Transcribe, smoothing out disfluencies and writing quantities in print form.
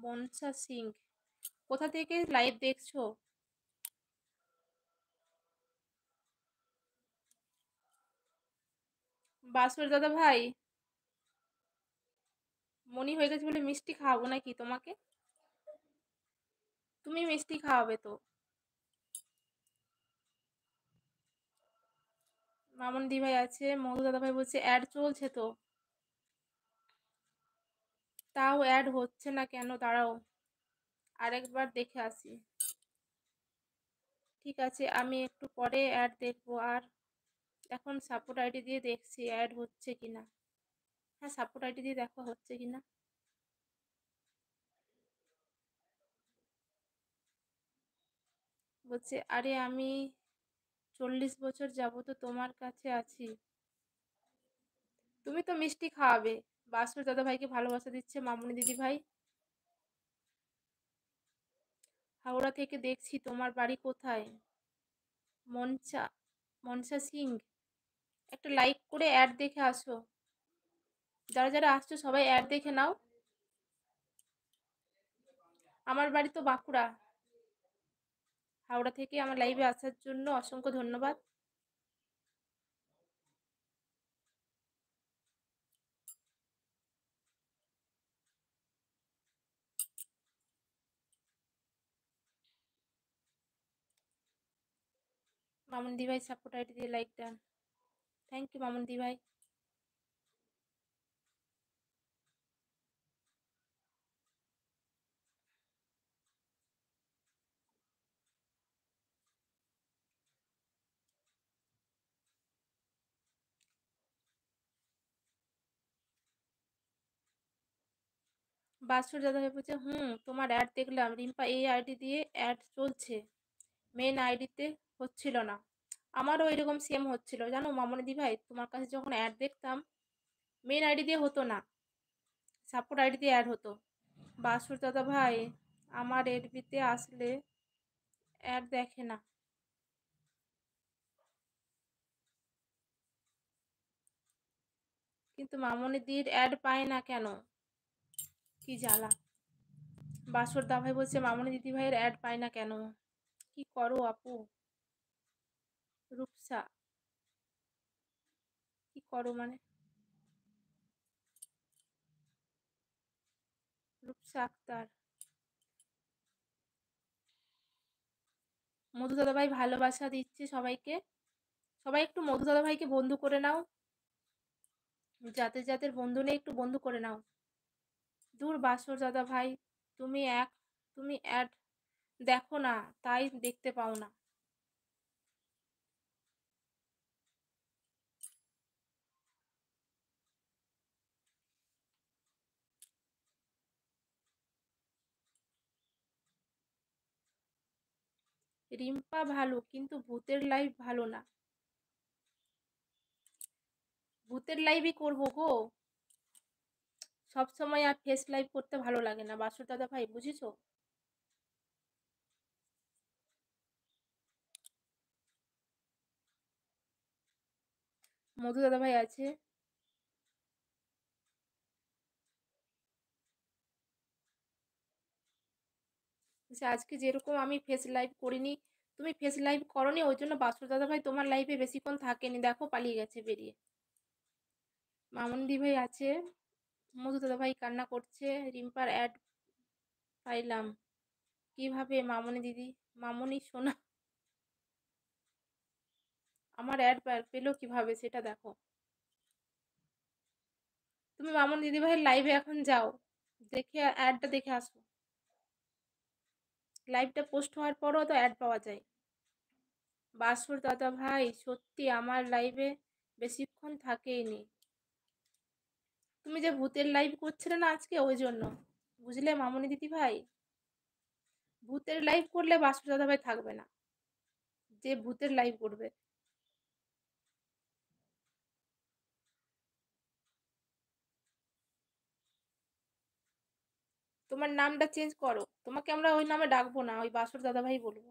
মনসা সিং, কোথা থেকে লাইভ দেখছো? বাসুর দাদা ভাই, মনি হয়ে গেছে বলে মিষ্টি খাওয়াবো নাকি তোমাকে? তুমি মিষ্টি খাওয়াবে তো। মামন দি ভাই আছে, মধু দাদা ভাই বলছে অ্যাড চলছে তো। তাও অ্যাড হচ্ছে না কেন, দাঁড়াও আরেকবার দেখে আসি। ঠিক আছে, আমি একটু পরে অ্যাড দেখবো। আর এখন সাপোর্ট আইডি দিয়ে দেখছি অ্যাড হচ্ছে কিনা। হ্যাঁ, সাপোর্ট আইডি দিয়ে দেখো হচ্ছে কিনা। বলছে আরে আমি 40 বছর যাবত তোমার কাছে আছি, তুমি তো মিষ্টি খাওয়াবে। বাসুর দাদা ভাইকে ভালোবাসা দিচ্ছে মামুনি দিদি ভাই। হাওড়া থেকে দেখছি, তোমার বাড়ি কোথায়? মনসা, মনসা সিং, একটা লাইক করে অ্যাড দেখে আসো। যারা যারা আসছো সবাই অ্যাড দেখে নাও। আমার বাড়ি তো বাঁকুড়া। হাওড়া থেকে আমার লাইভে আসার জন্য অসংখ্য ধন্যবাদ। মামুন দি ভাই সাপোর্ট আইডি দিয়ে লাইক দেন। থ্যাংক ইউ মামুন দি ভাই। বাসুর দাদা ভাই বলছে তোমার অ্যাড দেখলাম, রিম্পা এই আইডি দিয়ে অ্যাড চলছে, মেন আইডিতে হচ্ছিল না। আমারও এরকম সেম হচ্ছিল জানো মামুনি দি ভাই, তোমার কাছে যখন অ্যাড দেখতাম মেন আইডি দিয়ে হতো না, সাপোর্ট আইডি দিয়ে অ্যাড হতো। বাসুর দাদা ভাই, আমার এফবিতে আসলে অ্যাড দেখে না। কিন্তু মামুনি দির অ্যাড পায় না কেন, কি জ্বালা। বাসুর দা ভাই বলছে মামুনি দিদি ভাইয়ের অ্যাড পায় না কেন, কি করো আপু? রূপসা, কি করো মানে? রূপসা আক্তার, মধু দাদা ভাই ভালোবাসা দিচ্ছে সবাইকে। সবাই একটু মধু দাদা ভাইকে বন্ধু করে নাও, যাদের যাদের বন্ধু নেই একটু বন্ধু করে নাও। দূর বাসুর দাদা ভাই, তুমি এক তুমি অ্যাড দেখো না, তাই দেখতে পাও না। রিম্পা ভালো, কিন্তু ভূতের লাইভ ভালো না। ভূতের লাইভই করবো গো, সব সময় আর ফেস লাইভ করতে ভালো লাগে না বাসুর দাদা ভাই, বুঝেছো? মধু দাদা ভাই আছে। বলছে, আজকে যেরকম আমি ফেস লাইভ করিনি, তুমি ফেস লাইভ করনি, ওই জন্য বাসুর দাদা ভাই তোমার লাইভে বেশিক্ষণ থাকেনি, দেখো পালিয়ে গেছে বেরিয়ে। মামুন দি ভাই আছে। মধু দাদা ভাই কান্না করছে, রিম্পার অ্যাড পাইলাম কিভাবে মামুনি দিদি? মামুনি শোনা, আমার অ্যাড পেলো কিভাবে সেটা দেখো। তুমি মামুনি দিদি ভাইয়ের লাইভে এখন যাও, দেখে অ্যাডটা দেখে আসো। লাইভটা পোস্ট হওয়ার পরও তো অ্যাড পাওয়া যায়। বাসুর দাদা ভাই সত্যি আমার লাইভে বেশিক্ষণ থাকেইনি। তুমি যে ভূতের লাইভ করছিলে না আজকে, ওই জন্য, বুঝলে মামুনি দিদি ভাই? ভূতের লাইভ করলে বাসুর দাদা ভাই থাকবে না, যে ভূতের লাইভ করবে। তোমার নামটা চেঞ্জ করো, তোমাকে আমরা ওই নামে ডাকবো না, ওই বাসুর দাদা ভাই বলবো।